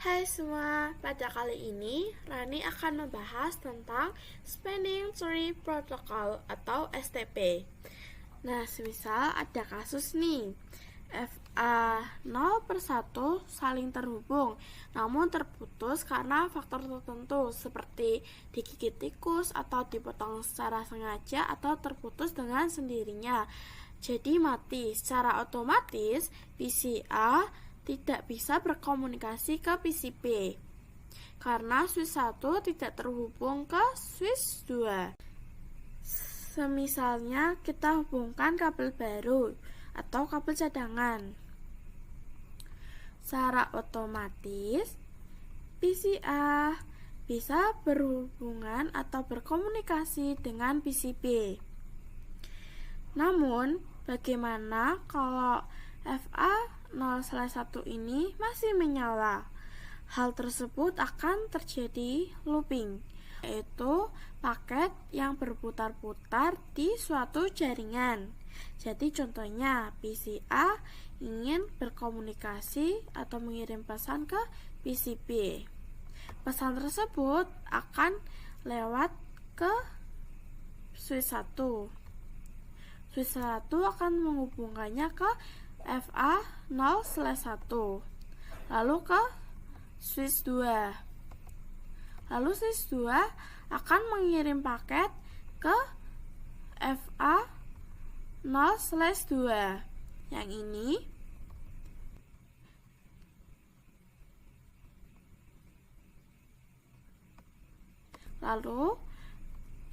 Hai semua, pada kali ini Rani akan membahas tentang Spanning Tree Protocol atau STP. Nah, semisal ada kasus nih, FA0/1 saling terhubung, namun terputus karena faktor tertentu seperti digigit tikus atau dipotong secara sengaja atau terputus dengan sendirinya. Jadi mati. Secara otomatis PCA tidak bisa berkomunikasi ke PCB karena switch 1 tidak terhubung ke switch 2. Semisalnya kita hubungkan kabel baru atau kabel cadangan. Secara otomatis PCA bisa berhubungan atau berkomunikasi dengan PCB. Namun, bagaimana kalau FA0/1 ini masih menyala? Hal tersebut akan terjadi looping, yaitu paket yang berputar-putar di suatu jaringan. Jadi contohnya PCA ingin berkomunikasi atau mengirim pesan ke PCB. Pesan tersebut akan lewat ke switch 1. Switch 1 akan menghubungkannya ke FA0/1, lalu ke switch 2. Lalu switch 2 akan mengirim paket ke FA0/2 yang ini. Lalu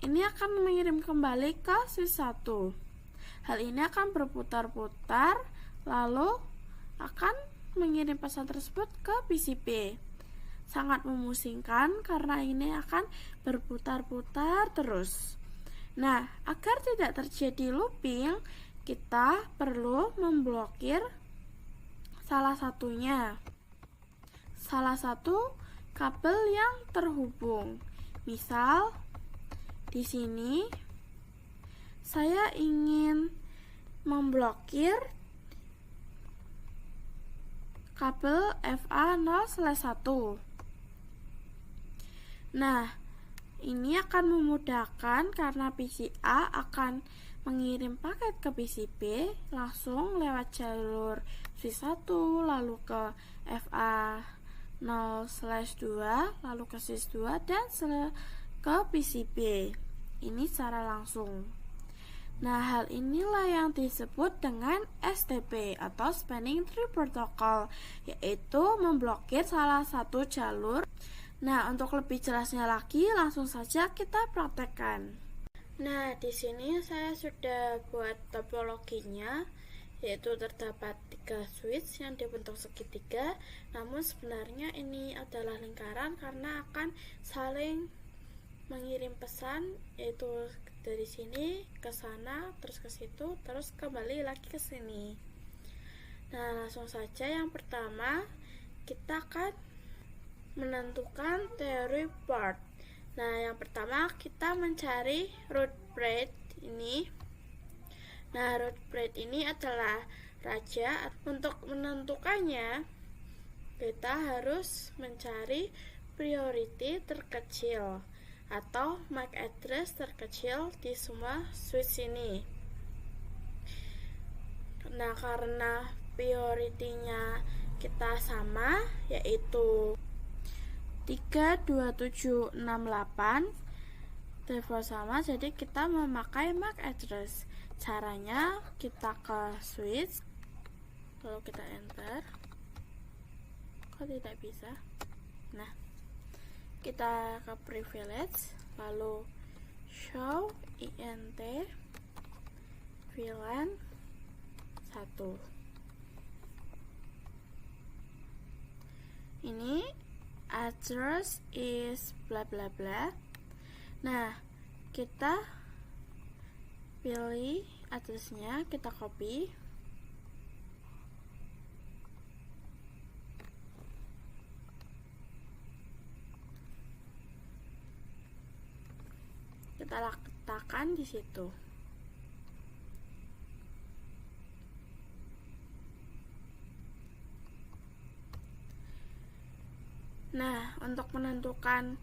ini akan mengirim kembali ke switch 1. Hal ini akan berputar-putar, lalu akan mengirim pesan tersebut ke PCB. Sangat memusingkan karena ini akan berputar-putar terus. Nah, agar tidak terjadi looping, kita perlu memblokir salah satunya. Salah satu kabel yang terhubung. Misal di sini saya ingin memblokir kabel FA0/1. Nah, ini akan memudahkan karena PCA akan mengirim paket ke PCB langsung lewat jalur switch 1, lalu ke FA0/2, lalu ke switch 2 dan ke PCB. Ini secara langsung. Nah, hal inilah yang disebut dengan STP atau Spanning Tree Protocol, yaitu memblokir salah satu jalur. Nah, untuk lebih jelasnya lagi, langsung saja kita praktekkan. Nah, di sini saya sudah buat topologinya, yaitu terdapat 3 switch yang dibentuk segitiga, namun sebenarnya ini adalah lingkaran karena akan saling mengirim pesan, yaitu dari sini ke sana, terus ke situ, terus kembali lagi ke sini. Nah, langsung saja yang pertama kita akan menentukan teori part. Nah, yang pertama kita mencari root braid ini. Nah, root braid ini adalah raja. Untuk menentukannya, kita harus mencari priority terkecil atau MAC address terkecil di semua switch ini. Nah, karena priority-nya kita sama, yaitu 32768, default sama, jadi kita memakai MAC address. Caranya kita ke switch, lalu kita enter. Kok tidak bisa? Nah, kita ke privilege, lalu show int VLAN 1. Ini address is bla bla bla. Nah, kita pilih addressnya, kita copy. Kita letakkan di situ. Nah, untuk menentukan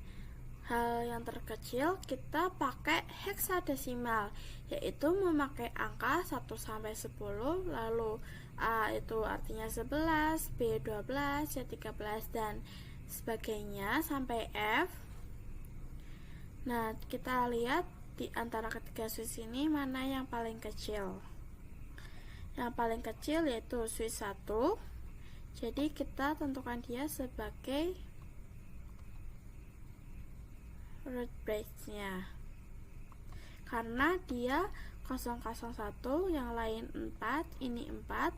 hal yang terkecil, kita pakai heksadesimal, yaitu memakai angka 1 sampai 10, lalu A itu artinya 11, B 12, C 13 dan sebagainya sampai F. Nah, kita lihat di antara ketiga Swiss ini mana yang paling kecil. Yang paling kecil yaitu Swiss 1. Jadi kita tentukan dia sebagai root break-nya, karena dia 001, yang lain 4, ini 4.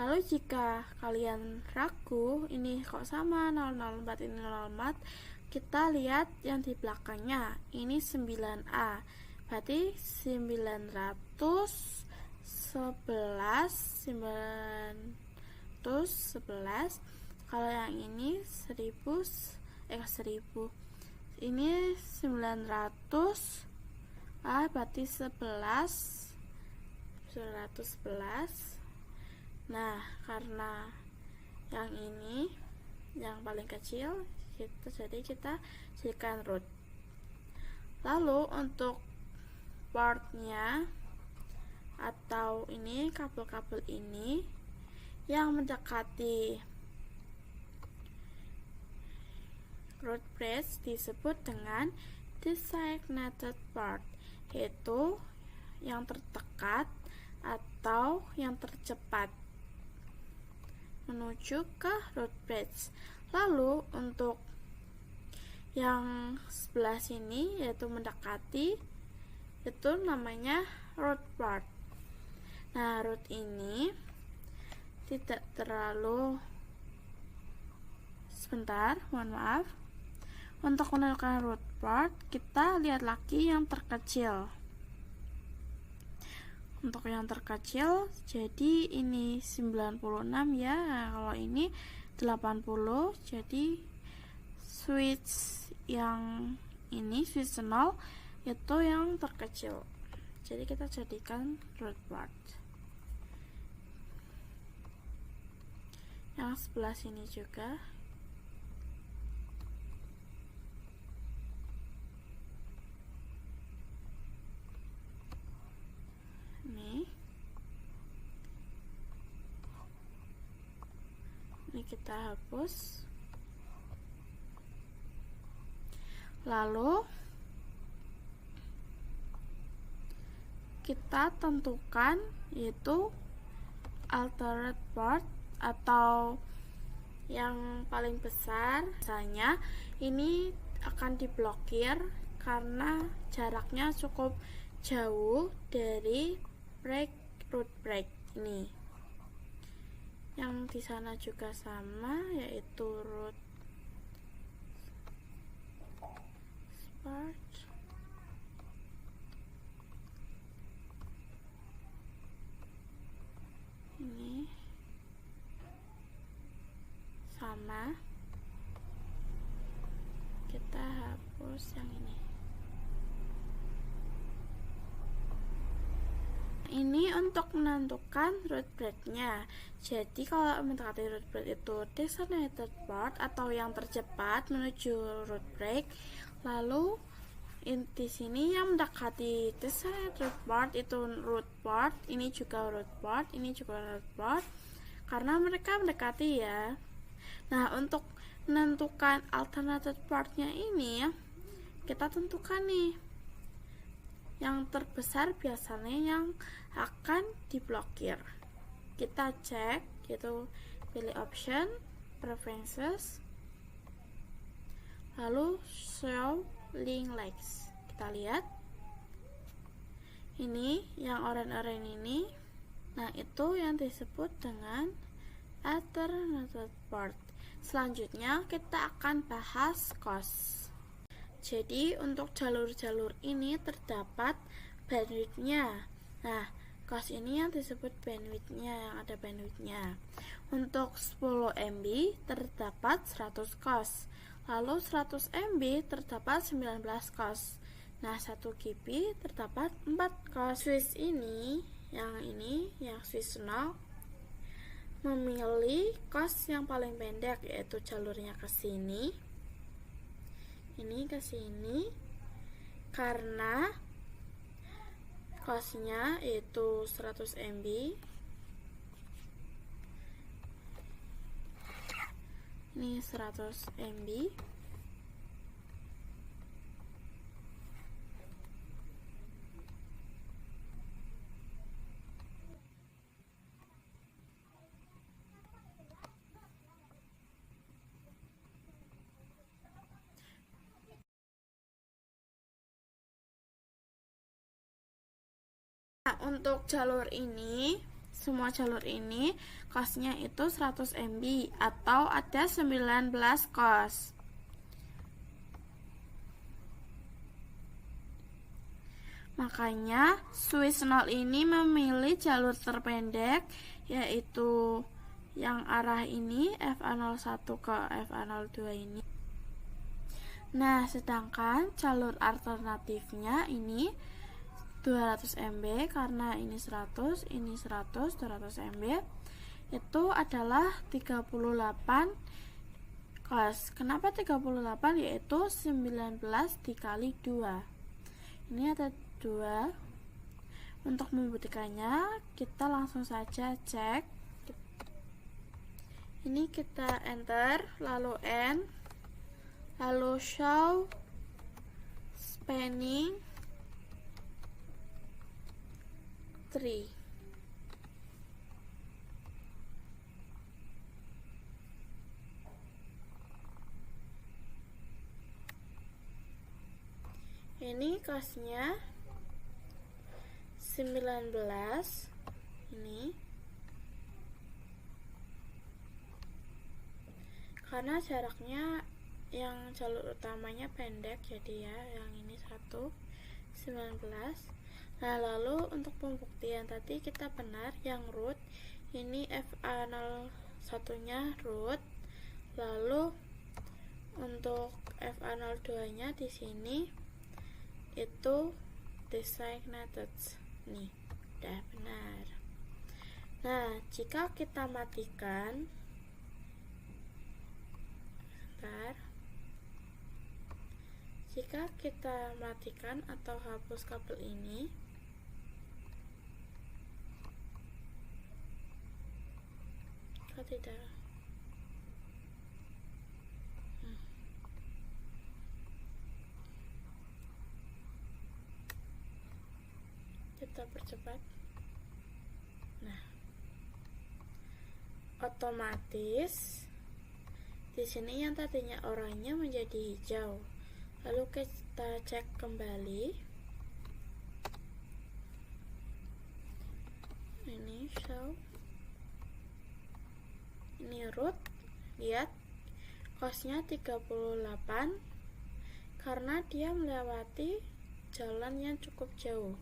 Lalu jika kalian ragu ini kok sama 004 ini 004, kita lihat yang di belakangnya, ini 9A, berarti 911. Kalau yang ini 1000 ini 900 berarti 911. Nah, karena yang ini yang paling kecil, jadi kita jadikan root. Lalu untuk portnya atau ini kabel-kabel ini yang mendekati root bridge disebut dengan designated port, yaitu yang terdekat atau yang tercepat menuju ke root bridge. Lalu untuk yang sebelah sini yaitu mendekati, itu namanya root port. Nah, root ini tidak terlalu mohon maaf. Untuk menentukan root port, kita lihat lagi yang terkecil. Untuk yang terkecil, jadi ini 96 ya. Nah, kalau ini 80, jadi switch yang ini switch 0 itu yang terkecil. Jadi kita jadikan root port. Yang sebelah sini juga. Ini kita hapus. Lalu kita tentukan yaitu alternate port atau yang paling besar. Misalnya ini akan diblokir karena jaraknya cukup jauh dari root break ini. Yang di sana juga sama, yaitu root spark. Ini sama. Kita hapus yang ini. Ini untuk menentukan root break-nya. Jadi kalau mendekati root break itu designated port atau yang tercepat menuju root break. Lalu di sini yang mendekati designated port itu root port, ini juga root port, ini juga root port, karena mereka mendekati ya. Nah, untuk menentukan alternative port-nya ini kita tentukan nih. Yang terbesar biasanya yang akan diblokir. Kita cek, gitu, pilih option, preferences, lalu show link likes. Kita lihat, ini yang oranye-oranye ini. Nah, itu yang disebut dengan alternative port. Selanjutnya kita akan bahas cost. Jadi untuk jalur-jalur ini terdapat bandwidth-nya. Nah, cost ini yang disebut bandwidth-nya, yang ada bandwidth-nya. Untuk 10 MB terdapat 100 cost. Lalu 100 MB terdapat 19 cost. Nah, 1 GB terdapat 4 cost. Switch ini yang switch 0 memilih cost yang paling pendek, yaitu jalurnya ke sini. ini ke sini karena costnya itu 100 MB. Ini 100 MB. Nah, untuk jalur ini, semua jalur ini costnya itu 100 MB atau ada 19 cost. Makanya Swiss 0 ini memilih jalur terpendek, yaitu yang arah ini FA01 ke FA02 ini. Nah, sedangkan jalur alternatifnya ini 200 MB karena ini 100, ini 100, 200 MB itu adalah 38 cos. Kenapa 38? Yaitu 19 dikali 2. Ini ada 2. Untuk membuktikannya kita langsung saja cek. Ini kita enter, lalu N, lalu show spanning 3. Ini costnya 19. Ini karena jaraknya yang jalur utamanya pendek, jadi ya yang ini 1 19. Nah, lalu untuk pembuktian tadi kita benar yang root ini FA01 nya root, lalu untuk FA02 nya di sini itu designated. Nih, udah benar. Nah, jika kita matikan, jika kita matikan atau hapus kabel ini, kok tidak? Kita percepat. Nah, otomatis di sini yang tadinya oranye menjadi hijau. Lalu kita cek kembali. Ini show. Ini root. Lihat costnya 38 karena dia melewati jalan yang cukup jauh.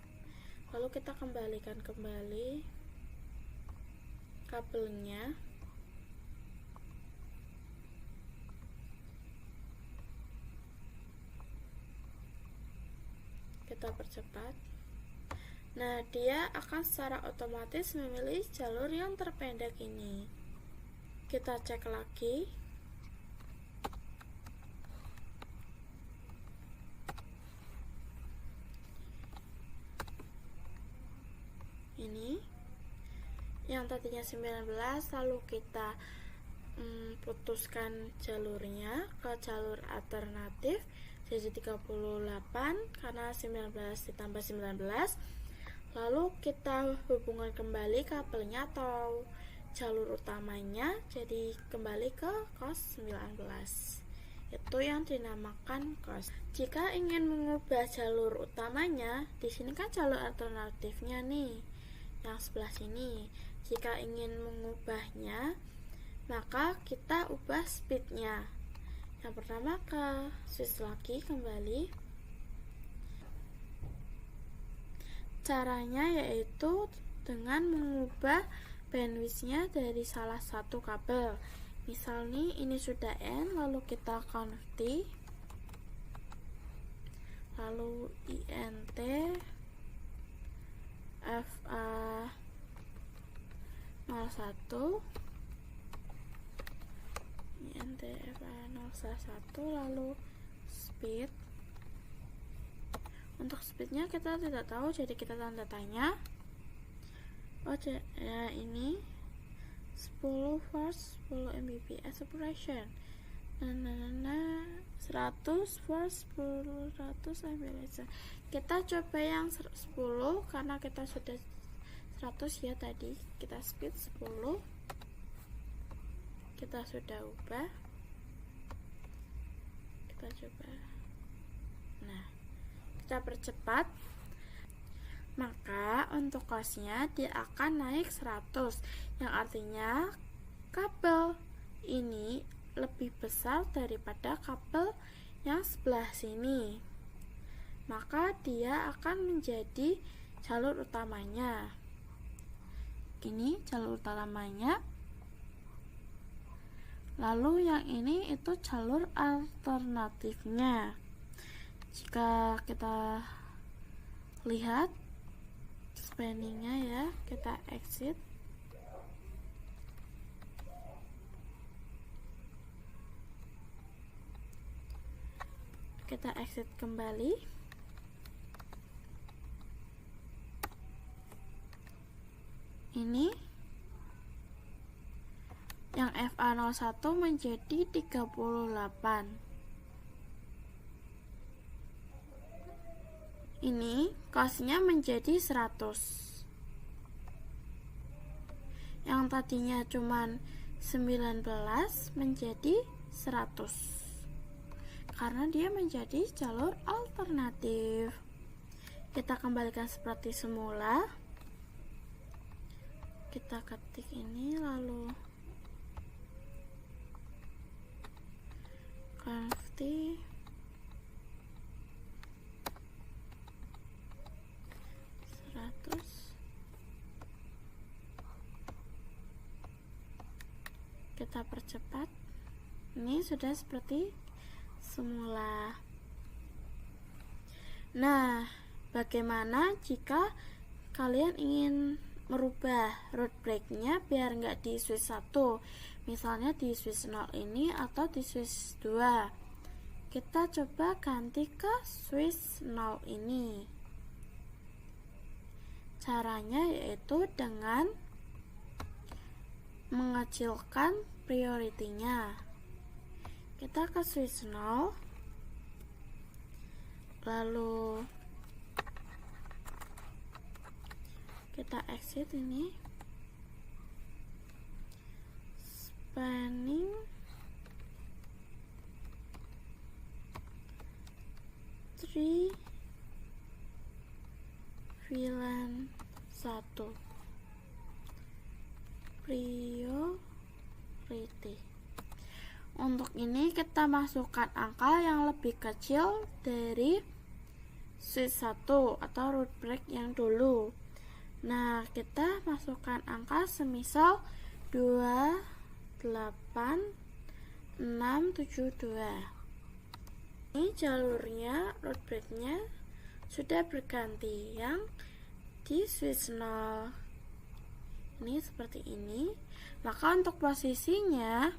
Lalu kita kembalikan kembali kabelnya. Kita percepat. Nah, dia akan secara otomatis memilih jalur yang terpendek ini. Kita cek lagi. Ini yang tadinya 19, lalu kita putuskan jalurnya ke jalur alternatif jadi 38 karena 19 ditambah 19. Lalu kita hubungkan kembali kabelnya atau jalur utamanya jadi kembali ke cos 19. Itu yang dinamakan cos. Jika ingin mengubah jalur utamanya, di sini kan jalur alternatifnya nih, yang sebelah sini. Jika ingin mengubahnya, maka kita ubah speednya. Yang pertama ke switch lagi kembali. Caranya yaitu dengan mengubah bandwidthnya dari salah satu kabel. Misal nih ini sudah N, lalu kita converti, lalu INT FA01 INT FA01, lalu speed. Untuk speednya kita tidak tahu, jadi kita tanda tanya. Oh ya, ini 10 Fast 10 Mbps operation. 100 Fast 100 Mbps. Kita coba yang 10 karena kita sudah 100 ya tadi. Kita speed 10. Kita sudah ubah. Kita coba. Nah, kita percepat. Maka untuk costnya dia akan naik 100, yang artinya kabel ini lebih besar daripada kabel yang sebelah sini. Maka dia akan menjadi jalur utamanya. Ini jalur utamanya. Lalu yang ini itu jalur alternatifnya. Jika kita lihat spanningnya ya, kita exit. Kita exit kembali. Ini yang FA01 menjadi 38. Ini costnya menjadi 100. Yang tadinya cuman 19 menjadi 100. Karena dia menjadi jalur alternatif. Kita kembalikan seperti semula. Kita ketik ini lalu converti 100. Kita percepat. Ini sudah seperti semula. Nah, bagaimana jika kalian ingin merubah road break-nya biar nggak di switch 1, misalnya di switch 0 ini atau di switch 2? Kita coba ganti ke switch 0 ini. Caranya yaitu dengan mengecilkan prioritinya. Kita ke switch 0, lalu kita exit ini, spanning VLAN 1 priority. Untuk ini kita masukkan angka yang lebih kecil dari switch 1 atau root break yang dulu. Nah, kita masukkan angka semisal 28672. Ini jalurnya, root break-nya sudah berganti yang di switch 0. Ini seperti ini. Maka untuk posisinya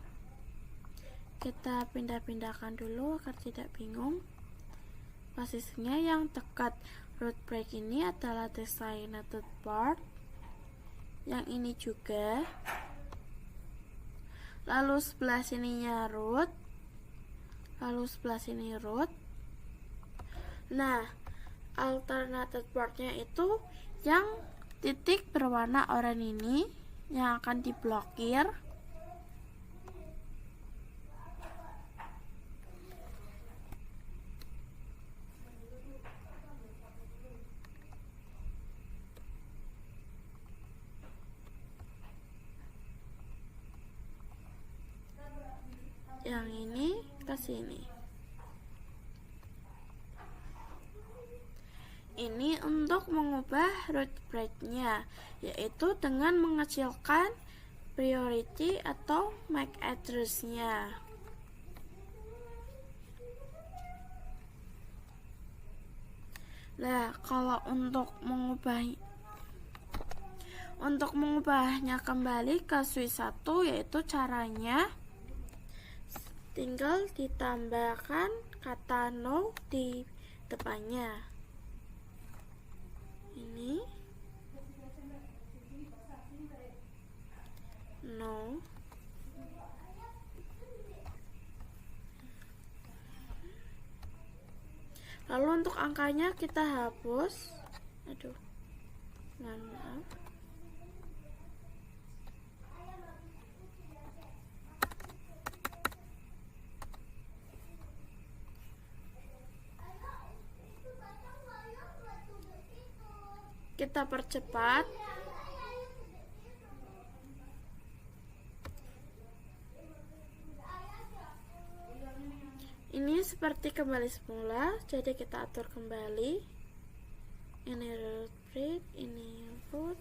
kita pindah-pindahkan dulu agar tidak bingung. Posisinya yang dekat root break ini adalah designated port. Yang ini juga. Lalu sebelah sininya root. Lalu sebelah sini root. Nah, alternated portnya itu yang titik berwarna oranye ini yang akan diblokir. Yang ini ke sini. Ini untuk mengubah root break-nya, yaitu dengan mengecilkan priority atau MAC address-nya. Nah, kalau untuk mengubahnya kembali ke switch 1, yaitu caranya tinggal ditambahkan kata no di depannya. Ini no. Lalu untuk angkanya kita hapus. Maaf. Kita percepat. Ini seperti kembali semula, jadi kita atur kembali. Ini root break, ini root,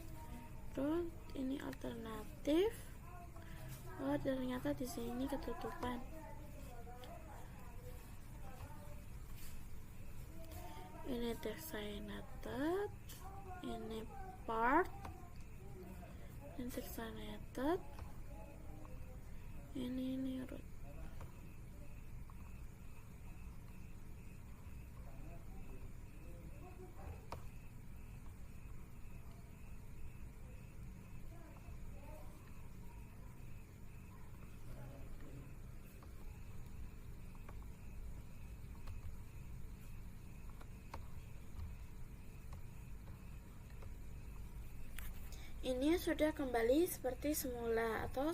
ini alternatif. Oh, ternyata di sini ketutupan. Ini designated, ini part, ini designated, ini root. Ini sudah kembali seperti semula atau